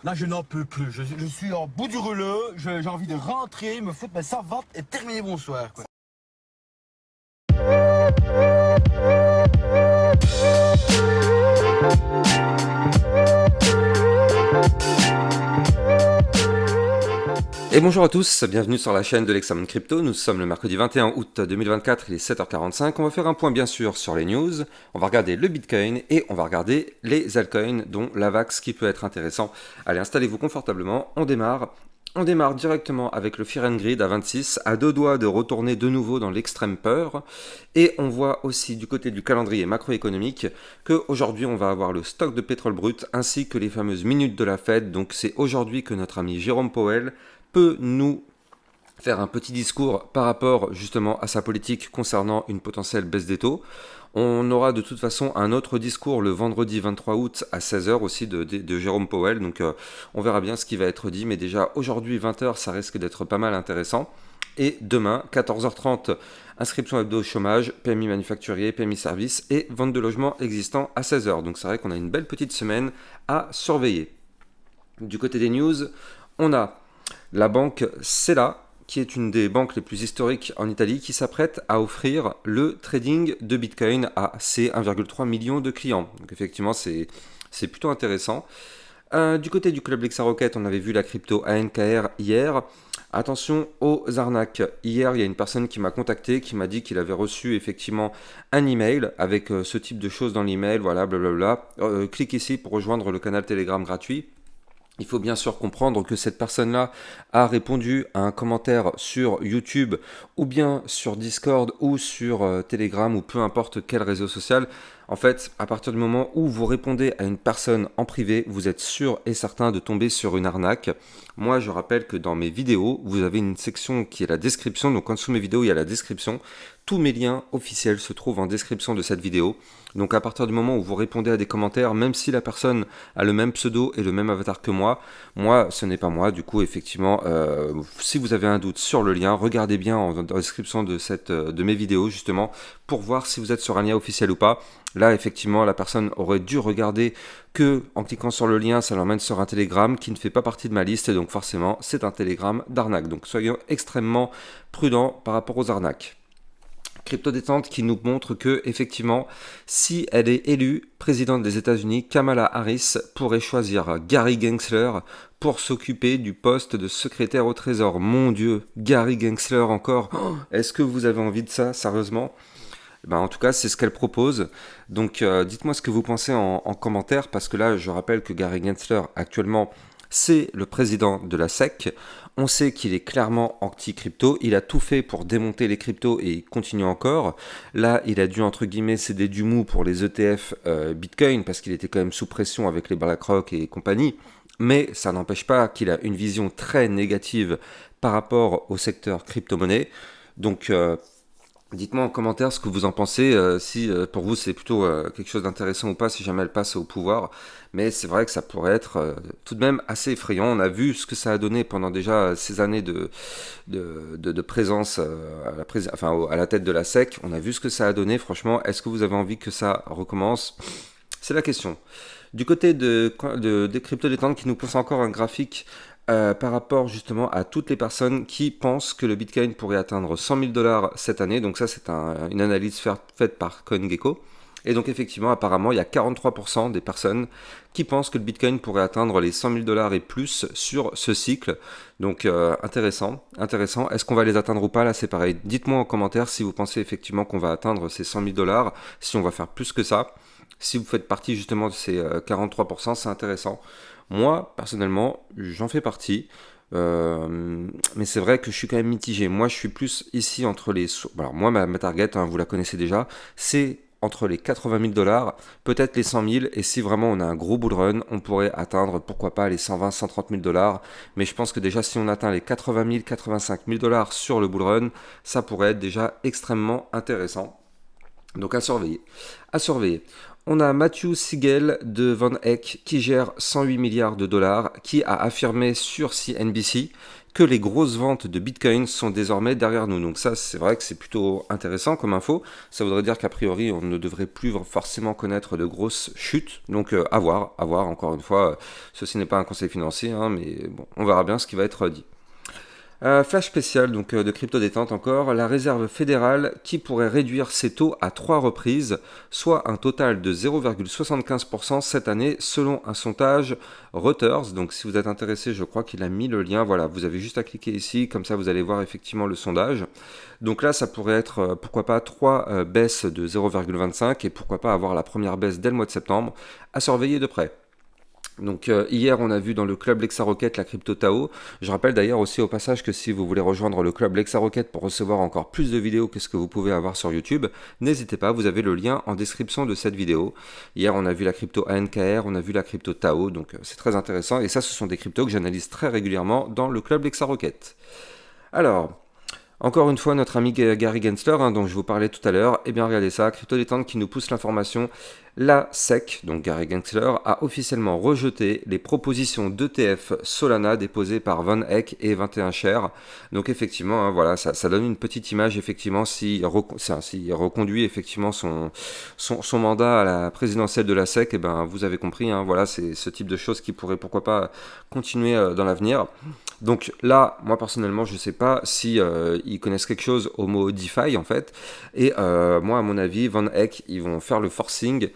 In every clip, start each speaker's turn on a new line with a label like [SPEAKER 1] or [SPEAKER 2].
[SPEAKER 1] Là, je n'en peux plus. Je suis en bout du rouleau. J'ai envie de rentrer, me foutre ma savate et terminer bonsoir, quoi.
[SPEAKER 2] Et bonjour à tous, bienvenue sur la chaîne de l'Examen Crypto. Nous sommes le mercredi 21 août 2024, il est 7h45. On va faire un point bien sûr sur les news. On va regarder le Bitcoin et on va regarder les altcoins, dont l'AVAX qui peut être intéressant. Allez, installez-vous confortablement, on démarre. On démarre directement avec le Fear and Greed à 26, à deux doigts de retourner de nouveau dans l'extrême peur. Et on voit aussi du côté du calendrier macroéconomique qu'aujourd'hui on va avoir le stock de pétrole brut ainsi que les fameuses minutes de la Fed. Donc c'est aujourd'hui que notre ami Jérôme Powell peut nous faire un petit discours par rapport justement à sa politique concernant une potentielle baisse des taux. On aura de toute façon un autre discours le vendredi 23 août à 16h aussi de Jérôme Powell, donc on verra bien ce qui va être dit, mais déjà aujourd'hui 20h ça risque d'être pas mal intéressant. Et demain 14h30, inscription hebdo au chômage, PMI manufacturier, PMI service et vente de logements existants à 16h. Donc c'est vrai qu'on a une belle petite semaine à surveiller. Du côté des news, on a la banque Sella, qui est une des banques les plus historiques en Italie, qui s'apprête à offrir le trading de Bitcoin à ses 1,3 million de clients. Donc effectivement, c'est plutôt intéressant. Du côté du club Lexa Rocket, on avait vu la crypto ANKR hier. Attention aux arnaques. Hier, il y a une personne qui m'a contacté, qui m'a dit qu'il avait reçu effectivement un email avec ce type de choses dans l'email, voilà, blablabla. Clique ici pour rejoindre le canal Telegram gratuit. Il faut bien sûr comprendre que cette personne-là a répondu à un commentaire sur YouTube ou bien sur Discord ou sur Telegram ou peu importe quel réseau social. En fait, à partir du moment où vous répondez à une personne en privé, vous êtes sûr et certain de tomber sur une arnaque. Moi, je rappelle que dans mes vidéos, vous avez une section qui est la description. Donc en dessous de mes vidéos, il y a la description. Tous mes liens officiels se trouvent en description de cette vidéo. Donc à partir du moment où vous répondez à des commentaires, même si la personne a le même pseudo et le même avatar que moi, ce n'est pas moi. Du coup, effectivement, si vous avez un doute sur le lien, regardez bien en description de mes vidéos justement pour voir si vous êtes sur un lien officiel ou pas. Là, effectivement, la personne aurait dû regarder que en cliquant sur le lien, ça l'emmène sur un Telegram qui ne fait pas partie de ma liste et donc forcément, c'est un Telegram d'arnaque. Donc soyons extrêmement prudents par rapport aux arnaques. Crypto Détente qui nous montre que, effectivement, si elle est élue présidente des États-Unis, Kamala Harris pourrait choisir Gary Gensler pour s'occuper du poste de secrétaire au Trésor. Mon Dieu, Gary Gensler encore. Est-ce que vous avez envie de ça, sérieusement ? En tout cas, c'est ce qu'elle propose. Donc, dites-moi ce que vous pensez en commentaire, parce que là, je rappelle que Gary Gensler, actuellement, c'est le président de la SEC. On sait qu'il est clairement anti-crypto. Il a tout fait pour démonter les cryptos et il continue encore. Là, il a dû, entre guillemets, céder du mou pour les ETF Bitcoin parce qu'il était quand même sous pression avec les BlackRock et compagnie. Mais ça n'empêche pas qu'il a une vision très négative par rapport au secteur crypto-monnaie. Donc, dites-moi en commentaire ce que vous en pensez, si pour vous c'est plutôt quelque chose d'intéressant ou pas, si jamais elle passe au pouvoir. Mais c'est vrai que ça pourrait être tout de même assez effrayant. On a vu ce que ça a donné pendant déjà ces années de présence à la tête de la SEC. On a vu ce que ça a donné. Franchement, est-ce que vous avez envie que ça recommence ? C'est la question. Du côté des crypto détentes qui nous pousse encore un graphique par rapport justement à toutes les personnes qui pensent que le Bitcoin pourrait atteindre 100 000 dollars cette année. Donc ça, c'est une analyse faite par CoinGecko. Et donc effectivement, apparemment, il y a 43% des personnes qui pensent que le Bitcoin pourrait atteindre les 100 000 dollars et plus sur ce cycle. Donc intéressant. Est-ce qu'on va les atteindre ou pas? Là, c'est pareil. Dites-moi en commentaire si vous pensez effectivement qu'on va atteindre ces 100 000 dollars, si on va faire plus que ça. Si vous faites partie justement de ces 43%, c'est intéressant. Moi, personnellement, j'en fais partie. Mais c'est vrai que je suis quand même mitigé. Moi, je suis plus ici entre les... Alors moi, ma target, vous la connaissez déjà, c'est entre les 80 000 dollars, peut-être les 100 000, et si vraiment on a un gros bull run, on pourrait atteindre, pourquoi pas, les 120 130 000 dollars. Mais je pense que déjà, si on atteint les 80 000 85 000 dollars sur le bull run, ça pourrait être déjà extrêmement intéressant. Donc à surveiller. On a Matthew Siegel de Van Eck qui gère 108 milliards de dollars, qui a affirmé sur CNBC que les grosses ventes de Bitcoin sont désormais derrière nous. Donc ça, c'est vrai que c'est plutôt intéressant comme info. Ça voudrait dire qu'a priori, on ne devrait plus forcément connaître de grosses chutes. Donc à voir, encore une fois. Ceci n'est pas un conseil financier, hein, mais bon, on verra bien ce qui va être dit. Flash spécial donc de crypto détente encore, la réserve fédérale qui pourrait réduire ses taux à 3 reprises, soit un total de 0,75% cette année selon un sondage Reuters. Donc si vous êtes intéressé, je crois qu'il a mis le lien, voilà, vous avez juste à cliquer ici, comme ça vous allez voir effectivement le sondage. Donc là ça pourrait être pourquoi pas 3 baisses de 0,25 et pourquoi pas avoir la première baisse dès le mois de septembre, à surveiller de près. Donc hier on a vu dans le club LexaRocket la crypto Tao. Je rappelle d'ailleurs aussi au passage que si vous voulez rejoindre le club LexaRocket pour recevoir encore plus de vidéos que ce que vous pouvez avoir sur YouTube, n'hésitez pas, vous avez le lien en description de cette vidéo. Hier on a vu la crypto ANKR, on a vu la crypto Tao, donc c'est très intéressant et ça ce sont des cryptos que j'analyse très régulièrement dans le club LexaRocket. Alors, encore une fois, notre ami Gary Gensler, dont je vous parlais tout à l'heure, eh bien regardez ça, crypto détente qui nous pousse l'information. La SEC, donc Gary Gensler, a officiellement rejeté les propositions d'ETF Solana déposées par Von Eck et 21Shares. Donc effectivement, voilà, ça donne une petite image, effectivement, s'il reconduit effectivement son mandat à la présidentielle de la SEC, eh ben, vous avez compris, voilà, c'est ce type de choses qui pourrait pourquoi pas continuer dans l'avenir. Donc là, moi personnellement, je ne sais pas si ils connaissent quelque chose au mot DeFi en fait. Et moi, à mon avis, Von Eck, ils vont faire le forcing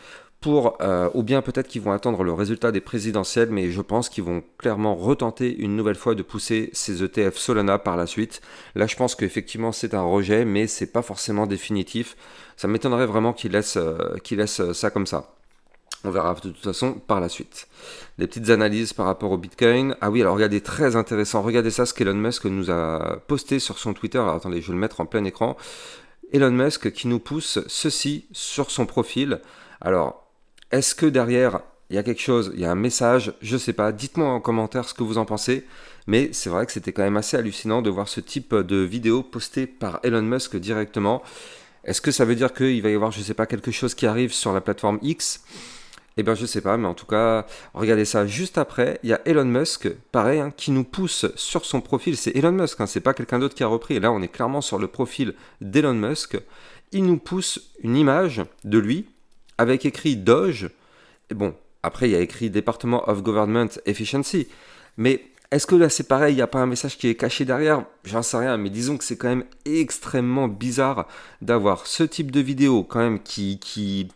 [SPEAKER 2] pour, ou bien peut-être qu'ils vont attendre le résultat des présidentielles, mais je pense qu'ils vont clairement retenter une nouvelle fois de pousser ces ETF Solana par la suite. Là, je pense qu'effectivement, c'est un rejet, mais c'est pas forcément définitif. Ça m'étonnerait vraiment qu'ils laissent ça comme ça. On verra de toute façon par la suite. Des petites analyses par rapport au Bitcoin. Ah oui, alors regardez, très intéressant. Regardez ça, ce qu'Elon Musk nous a posté sur son Twitter. Alors attendez, je vais le mettre en plein écran. Elon Musk qui nous pousse ceci sur son profil. Alors, est-ce que derrière, il y a quelque chose, il y a un message, je sais pas. Dites-moi en commentaire ce que vous en pensez. Mais c'est vrai que c'était quand même assez hallucinant de voir ce type de vidéo postée par Elon Musk directement. Est-ce que ça veut dire qu'il va y avoir, je sais pas, quelque chose qui arrive sur la plateforme X ? Eh bien, je sais pas, mais en tout cas, regardez ça. Juste après, il y a Elon Musk, pareil, qui nous pousse sur son profil. C'est Elon Musk, c'est pas quelqu'un d'autre qui a repris. Et là, on est clairement sur le profil d'Elon Musk. Il nous pousse une image de lui avec écrit Doge. Et bon, après, il y a écrit Department of Government Efficiency. Mais est-ce que là, c'est pareil, il n'y a pas un message qui est caché derrière ? J'en sais rien, mais disons que c'est quand même extrêmement bizarre d'avoir ce type de vidéo quand même qui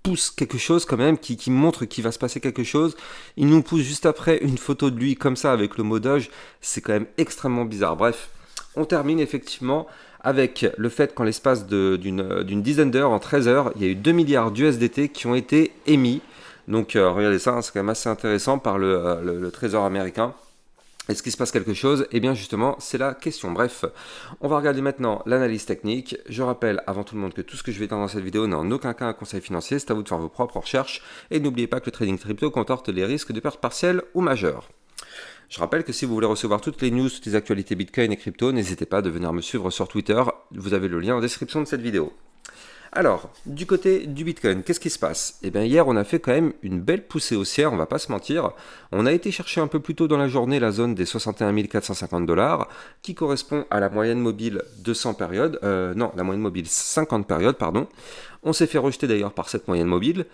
[SPEAKER 2] pousse quelque chose quand même, qui montre qu'il va se passer quelque chose. Il nous pousse juste après une photo de lui comme ça avec le mot Doge. C'est quand même extrêmement bizarre. Bref, on termine effectivement avec le fait qu'en l'espace d'une dizaine d'heures, en 13 heures, il y a eu 2 milliards d'USDT qui ont été émis. Donc regardez ça, c'est quand même assez intéressant par le trésor américain. Est-ce qu'il se passe quelque chose ? Eh bien justement, c'est la question. Bref, on va regarder maintenant l'analyse technique. Je rappelle avant tout le monde que tout ce que je vais dire dans cette vidéo n'est en aucun cas un conseil financier. C'est à vous de faire vos propres recherches. Et n'oubliez pas que le trading crypto comporte les risques de pertes partielles ou majeures. Je rappelle que si vous voulez recevoir toutes les news, toutes les actualités Bitcoin et crypto, n'hésitez pas à venir me suivre sur Twitter. Vous avez le lien en description de cette vidéo. Alors, du côté du Bitcoin, qu'est-ce qui se passe ? Eh bien, hier, on a fait quand même une belle poussée haussière, on va pas se mentir. On a été chercher un peu plus tôt dans la journée la zone des 61 450 $, qui correspond à la moyenne mobile 200 périodes, la moyenne mobile 50 périodes, pardon. On s'est fait rejeter d'ailleurs par cette moyenne mobile.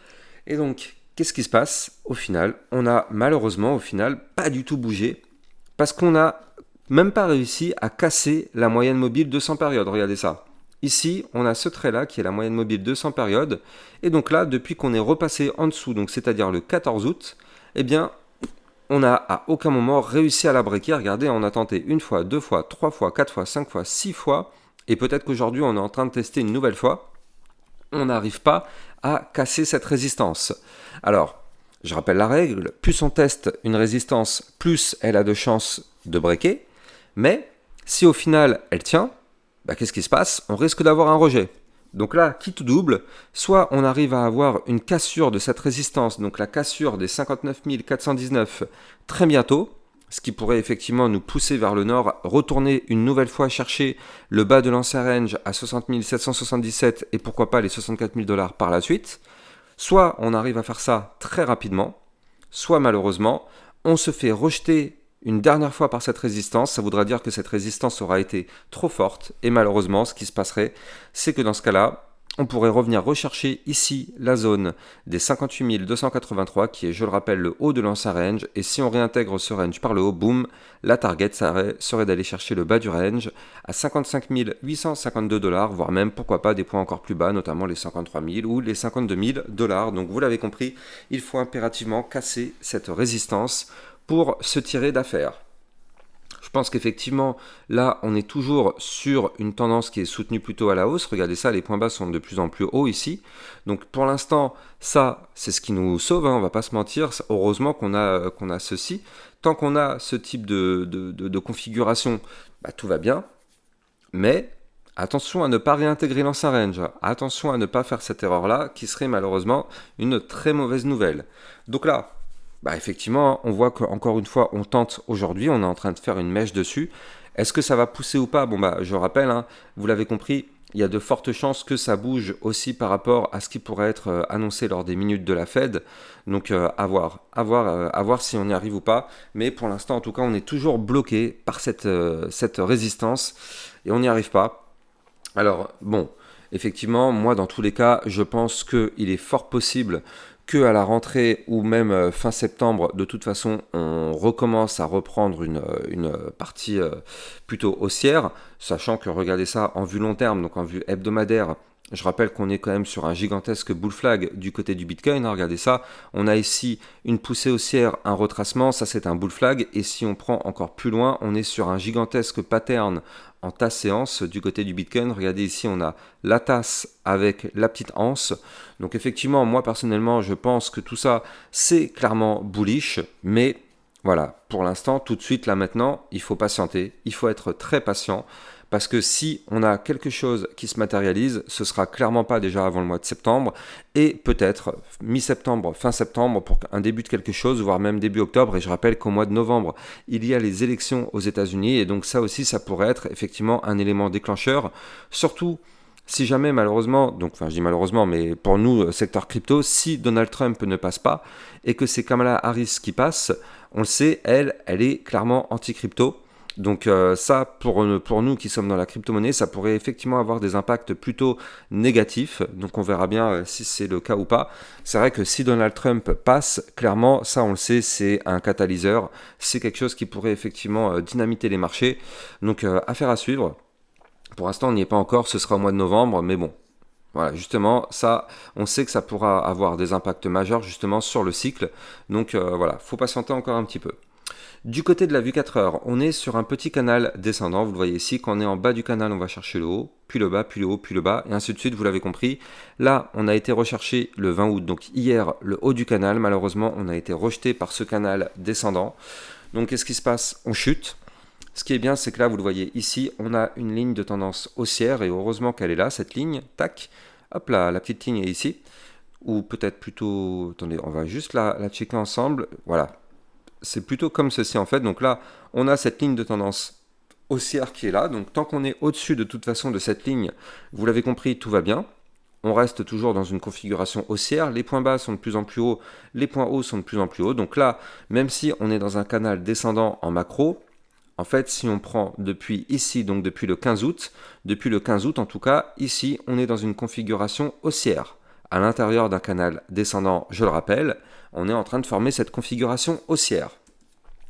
[SPEAKER 2] Et donc, qu'est-ce qui se passe ? Au final, on a malheureusement, pas du tout bougé, parce qu'on n'a même pas réussi à casser la moyenne mobile 200 périodes, regardez ça. Ici, on a ce trait-là qui est la moyenne mobile 200 périodes. Et donc là, depuis qu'on est repassé en dessous, donc c'est-à-dire le 14 août, eh bien, on n'a à aucun moment réussi à la breaker. Regardez, on a tenté une fois, deux fois, trois fois, quatre fois, cinq fois, six fois. Et peut-être qu'aujourd'hui, on est en train de tester une nouvelle fois. On n'arrive pas à casser cette résistance. Alors, je rappelle la règle, plus on teste une résistance, plus elle a de chances de breaker. Mais si au final, elle tient, qu'est-ce qui se passe ? On risque d'avoir un rejet. Donc là, qui tout double, soit on arrive à avoir une cassure de cette résistance, donc la cassure des 59 419 très bientôt, ce qui pourrait effectivement nous pousser vers le nord, retourner une nouvelle fois chercher le bas de l'ancien range à 60 777 et pourquoi pas les 64 000 $ par la suite. Soit on arrive à faire ça très rapidement, soit malheureusement, on se fait rejeter une dernière fois par cette résistance, ça voudra dire que cette résistance aura été trop forte. Et malheureusement, ce qui se passerait, c'est que dans ce cas-là, on pourrait revenir rechercher ici la zone des 58 283 qui est, je le rappelle, le haut de l'ancien range. Et si on réintègre ce range par le haut, boum, la target serait d'aller chercher le bas du range à 55 852 $, voire même, pourquoi pas, des points encore plus bas, notamment les 53 000 ou les 52 000 $. Donc vous l'avez compris, il faut impérativement casser cette résistance pour se tirer d'affaire. Je pense qu'effectivement, là, on est toujours sur une tendance qui est soutenue plutôt à la hausse. Regardez ça, les points bas sont de plus en plus hauts ici. Donc pour l'instant, ça, c'est ce qui nous sauve, hein, on ne va pas se mentir. Heureusement qu'on a ceci. Tant qu'on a ce type de configuration, bah, tout va bien. Mais attention à ne pas réintégrer l'ancien range. Attention à ne pas faire cette erreur-là, qui serait malheureusement une très mauvaise nouvelle. Donc là, bah effectivement, on voit qu'encore une fois, on tente aujourd'hui, on est en train de faire une mèche dessus. Est-ce que ça va pousser ou pas? Bon, bah, je rappelle, hein, vous l'avez compris, il y a de fortes chances que ça bouge aussi par rapport à ce qui pourrait être annoncé lors des minutes de la Fed. Donc, à voir si on y arrive ou pas. Mais pour l'instant, en tout cas, on est toujours bloqué par cette résistance et on n'y arrive pas. Alors, bon, effectivement, moi, dans tous les cas, je pense qu'il est fort possible que à la rentrée ou même fin septembre, de toute façon, on recommence à reprendre une partie plutôt haussière, sachant que regardez ça en vue long terme, donc en vue hebdomadaire. Je rappelle qu'on est quand même sur un gigantesque bull flag du côté du Bitcoin. Hein, regardez ça. On a ici une poussée haussière, un retracement. Ça, c'est un bull flag. Et si on prend encore plus loin, on est sur un gigantesque pattern en tasse séance du côté du Bitcoin. Regardez ici, on a la tasse avec la petite anse. Donc effectivement, moi personnellement, je pense que tout ça, c'est clairement bullish. Mais voilà, pour l'instant, tout de suite, là maintenant, il faut patienter. Il faut être très patient. Parce que si on a quelque chose qui se matérialise, ce sera clairement pas déjà avant le mois de septembre et peut-être mi-septembre, fin septembre pour un début de quelque chose, voire même début octobre. Et je rappelle qu'au mois de novembre, il y a les élections aux États-Unis et donc ça aussi, ça pourrait être effectivement un élément déclencheur. Surtout si jamais malheureusement, donc enfin je dis malheureusement, mais pour nous, secteur crypto, si Donald Trump ne passe pas et que c'est Kamala Harris qui passe, on le sait, elle est clairement anti-crypto. Donc ça, pour nous qui sommes dans la crypto-monnaie, ça pourrait effectivement avoir des impacts plutôt négatifs. Donc on verra bien si c'est le cas ou pas. C'est vrai que si Donald Trump passe, clairement, ça on le sait, c'est un catalyseur. C'est quelque chose qui pourrait effectivement dynamiter les marchés. Donc affaire à suivre. Pour l'instant, on n'y est pas encore, ce sera au mois de novembre, mais bon. Voilà, justement, ça, on sait que ça pourra avoir des impacts majeurs justement sur le cycle. Donc voilà, faut patienter encore un petit peu. Du côté de la vue 4 heures, on est sur un petit canal descendant. Vous le voyez ici, quand on est en bas du canal, on va chercher le haut, puis le bas, puis le haut, puis le bas, et ainsi de suite, vous l'avez compris. Là, on a été recherché le 20 août, donc hier, le haut du canal. Malheureusement, on a été rejeté par ce canal descendant. Donc, qu'est-ce qui se passe? On chute. Ce qui est bien, c'est que là, vous le voyez ici, on a une ligne de tendance haussière, et heureusement qu'elle est là, cette ligne. Tac, hop là, la petite ligne est ici. Ou peut-être plutôt... Attendez, on va juste la checker ensemble. Voilà. C'est plutôt comme ceci en fait. Donc là, on a cette ligne de tendance haussière qui est là. Donc tant qu'on est au-dessus de toute façon de cette ligne, vous l'avez compris, tout va bien. On reste toujours dans une configuration haussière. Les points bas sont de plus en plus hauts, les points hauts sont de plus en plus hauts. Donc là, même si on est dans un canal descendant en macro, en fait, si on prend depuis ici, donc depuis le 15 août en tout cas, ici, on est dans une configuration haussière. À l'intérieur d'un canal descendant, je le rappelle, on est en train de former cette configuration haussière.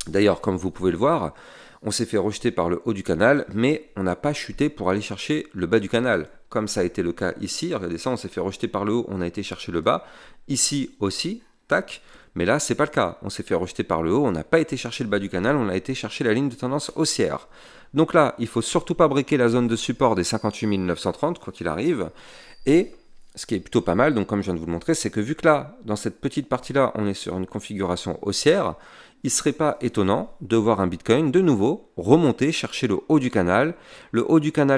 [SPEAKER 2] D'ailleurs, comme vous pouvez le voir, on s'est fait rejeter par le haut du canal, mais on n'a pas chuté pour aller chercher le bas du canal. Comme ça a été le cas ici, regardez ça, on s'est fait rejeter par le haut, on a été chercher le bas. Ici aussi, tac, mais là, c'est pas le cas. On s'est fait rejeter par le haut, on n'a pas été chercher le bas du canal, on a été chercher la ligne de tendance haussière. Donc là, il ne faut surtout pas briquer la zone de support des 58 930, quoi qu'il arrive, et... ce qui est plutôt pas mal, donc comme je viens de vous le montrer, c'est que vu que là, dans cette petite partie-là, on est sur une configuration haussière, il ne serait pas étonnant de voir un Bitcoin de nouveau remonter, chercher le haut du canal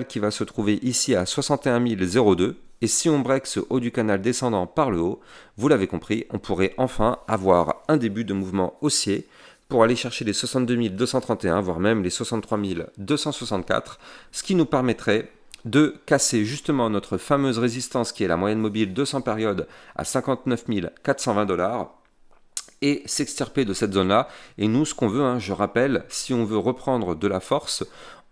[SPEAKER 2] qui va se trouver ici à 61 002, et si on break ce haut du canal descendant par le haut, vous l'avez compris, on pourrait enfin avoir un début de mouvement haussier pour aller chercher les 62 231, voire même les 63 264, ce qui nous permettrait de casser justement notre fameuse résistance qui est la moyenne mobile 200 périodes à 59 420 $. et s'extirper de cette zone-là. Et nous, ce qu'on veut, hein, je rappelle, si on veut reprendre de la force,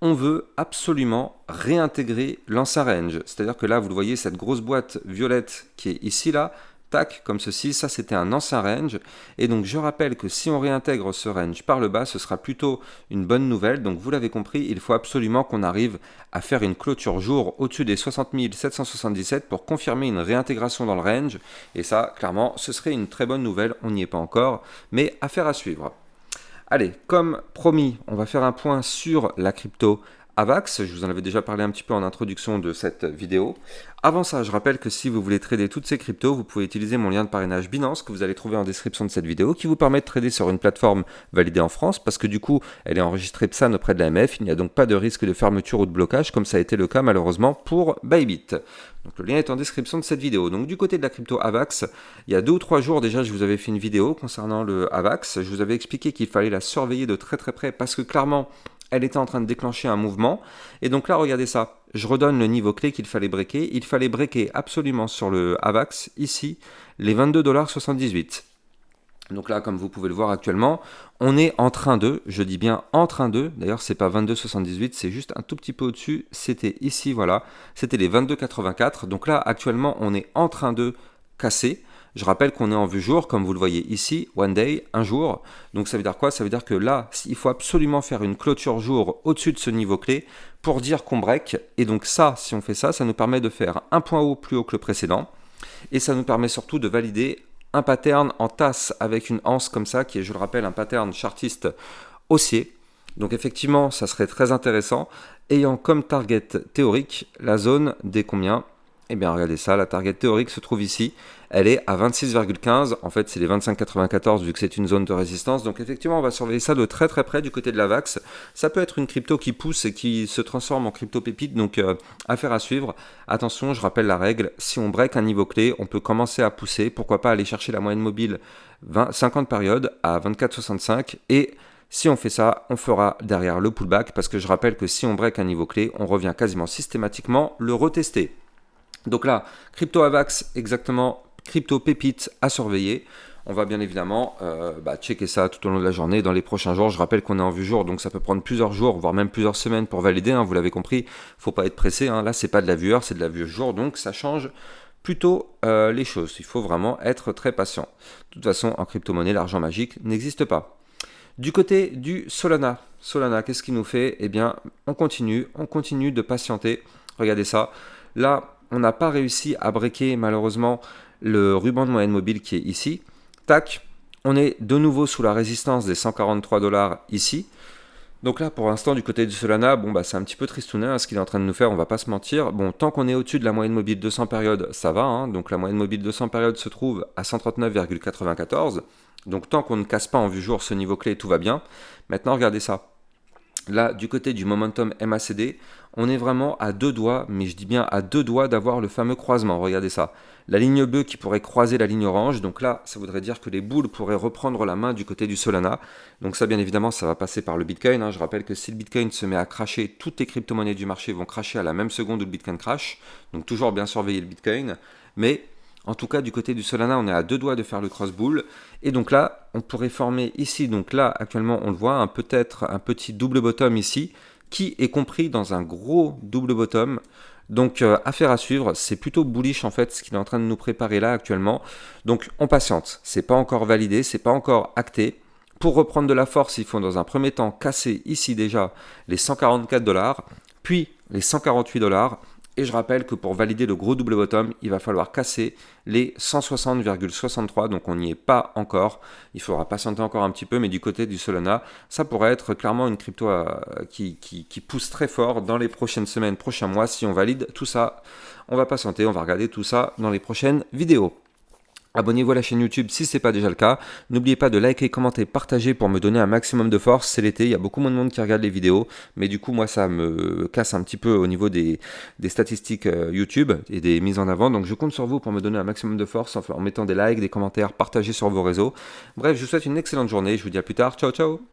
[SPEAKER 2] on veut absolument réintégrer l'ancien range. C'est-à-dire que là, vous le voyez, cette grosse boîte violette qui est ici, là, tac, comme ceci, ça c'était un ancien range. Et donc je rappelle que si on réintègre ce range par le bas, ce sera plutôt une bonne nouvelle. Donc vous l'avez compris, il faut absolument qu'on arrive à faire une clôture jour au-dessus des 60 777 pour confirmer une réintégration dans le range. Et ça, clairement, ce serait une très bonne nouvelle. On n'y est pas encore, mais affaire à suivre. Allez, comme promis, on va faire un point sur la crypto AVAX. Je vous en avais déjà parlé un petit peu en introduction de cette vidéo. Avant ça, je rappelle que si vous voulez trader toutes ces cryptos, vous pouvez utiliser mon lien de parrainage Binance que vous allez trouver en description de cette vidéo qui vous permet de trader sur une plateforme validée en France parce que du coup, elle est enregistrée PSAN auprès de l'AMF. Il n'y a donc pas de risque de fermeture ou de blocage comme ça a été le cas malheureusement pour Bybit. Donc le lien est en description de cette vidéo. Donc du côté de la crypto AVAX, il y a 2 ou 3 jours déjà, je vous avais fait une vidéo concernant le AVAX. Je vous avais expliqué qu'il fallait la surveiller de très près parce que clairement, elle était en train de déclencher un mouvement. Et donc là, regardez ça. Je redonne le niveau clé qu'il fallait breaker. Il fallait breaker absolument sur le AVAX, ici, les 22,78 $. Donc là, comme vous pouvez le voir actuellement, on est en train de, je dis bien en train de, d'ailleurs c'est pas 22,78, c'est juste un tout petit peu au-dessus, c'était ici, voilà, c'était les 22,84. Donc là, actuellement, on est en train de casser. Je rappelle qu'on est en vue jour, comme vous le voyez ici, one day, un jour. Donc ça veut dire quoi? Ça veut dire que là, il faut absolument faire une clôture jour au-dessus de ce niveau clé pour dire qu'on break. Et donc ça, si on fait ça, ça nous permet de faire un point haut plus haut que le précédent. Et ça nous permet surtout de valider un pattern en tasse avec une anse comme ça, qui est, je le rappelle, un pattern chartiste haussier. Donc effectivement, ça serait très intéressant, ayant comme target théorique la zone des combien? Eh bien, regardez ça, la target théorique se trouve ici. Elle est à 26,15. En fait, c'est les 25,94 vu que c'est une zone de résistance. Donc, effectivement, on va surveiller ça de très près du côté de la VAX. Ça peut être une crypto qui pousse et qui se transforme en crypto pépite. Donc, affaire à suivre. Attention, je rappelle la règle. Si on break un niveau clé, on peut commencer à pousser. Pourquoi pas aller chercher la moyenne mobile 50 périodes à 24,65 et si on fait ça, on fera derrière le pullback parce que je rappelle que si on break un niveau clé, on revient quasiment systématiquement le retester. Donc là, crypto AVAX, exactement, crypto pépite à surveiller. On va bien évidemment checker ça tout au long de la journée, dans les prochains jours. Je rappelle qu'on est en vue jour, donc ça peut prendre plusieurs jours, voire même plusieurs semaines pour valider. Hein, vous l'avez compris, il ne faut pas être pressé. Hein. Là, c'est pas de la vue heure, c'est de la vue jour, donc ça change plutôt les choses. Il faut vraiment être très patient. De toute façon, en crypto-monnaie, l'argent magique n'existe pas. Du côté du Solana, qu'est-ce qu'il nous fait? Eh bien, on continue de patienter. Regardez ça. Là, on n'a pas réussi à breaker malheureusement le ruban de moyenne mobile qui est ici. Tac, on est de nouveau sous la résistance des 143 $ ici. Donc là, pour l'instant, du côté du Solana, c'est un petit peu tristounet ce qu'il est en train de nous faire, on va pas se mentir. Bon, tant qu'on est au-dessus de la moyenne mobile 200 périodes, ça va. Hein. Donc la moyenne mobile 200 périodes se trouve à 139,94. Donc tant qu'on ne casse pas en vue jour ce niveau clé, tout va bien. Maintenant, regardez ça. Là, du côté du momentum MACD, on est vraiment à 2 doigts, mais je dis bien à 2 doigts d'avoir le fameux croisement. Regardez ça. La ligne bleue qui pourrait croiser la ligne orange. Donc là, ça voudrait dire que les boules pourraient reprendre la main du côté du Solana. Donc ça, bien évidemment, ça va passer par le Bitcoin. Hein. Je rappelle que si le Bitcoin se met à crasher, toutes les crypto-monnaies du marché vont crasher à la même seconde où le Bitcoin crash. Donc toujours bien surveiller le Bitcoin. Mais en tout cas, du côté du Solana, on est à 2 doigts de faire le cross-bull. Et donc là, on pourrait former ici, donc là, actuellement, on le voit, peut-être un petit double bottom ici, qui est compris dans un gros double bottom. Donc, affaire à suivre, c'est plutôt bullish en fait, ce qu'il est en train de nous préparer là actuellement. Donc, on patiente, c'est pas encore validé, c'est pas encore acté. Pour reprendre de la force, il faut dans un premier temps casser ici déjà les 144 $, puis les 148 $. Et je rappelle que pour valider le gros double bottom, il va falloir casser les 160,63. Donc on n'y est pas encore. Il faudra patienter encore un petit peu. Mais du côté du Solana, ça pourrait être clairement une crypto qui pousse très fort dans les prochaines semaines, prochains mois. Si on valide tout ça, on va patienter. On va regarder tout ça dans les prochaines vidéos. Abonnez-vous à la chaîne YouTube si ce n'est pas déjà le cas. N'oubliez pas de liker, commenter, partager pour me donner un maximum de force. C'est l'été, il y a beaucoup moins de monde qui regarde les vidéos. Mais du coup, moi, ça me casse un petit peu au niveau des statistiques YouTube et des mises en avant. Donc, je compte sur vous pour me donner un maximum de force en mettant des likes, des commentaires, partager sur vos réseaux. Bref, je vous souhaite une excellente journée. Je vous dis à plus tard. Ciao, ciao!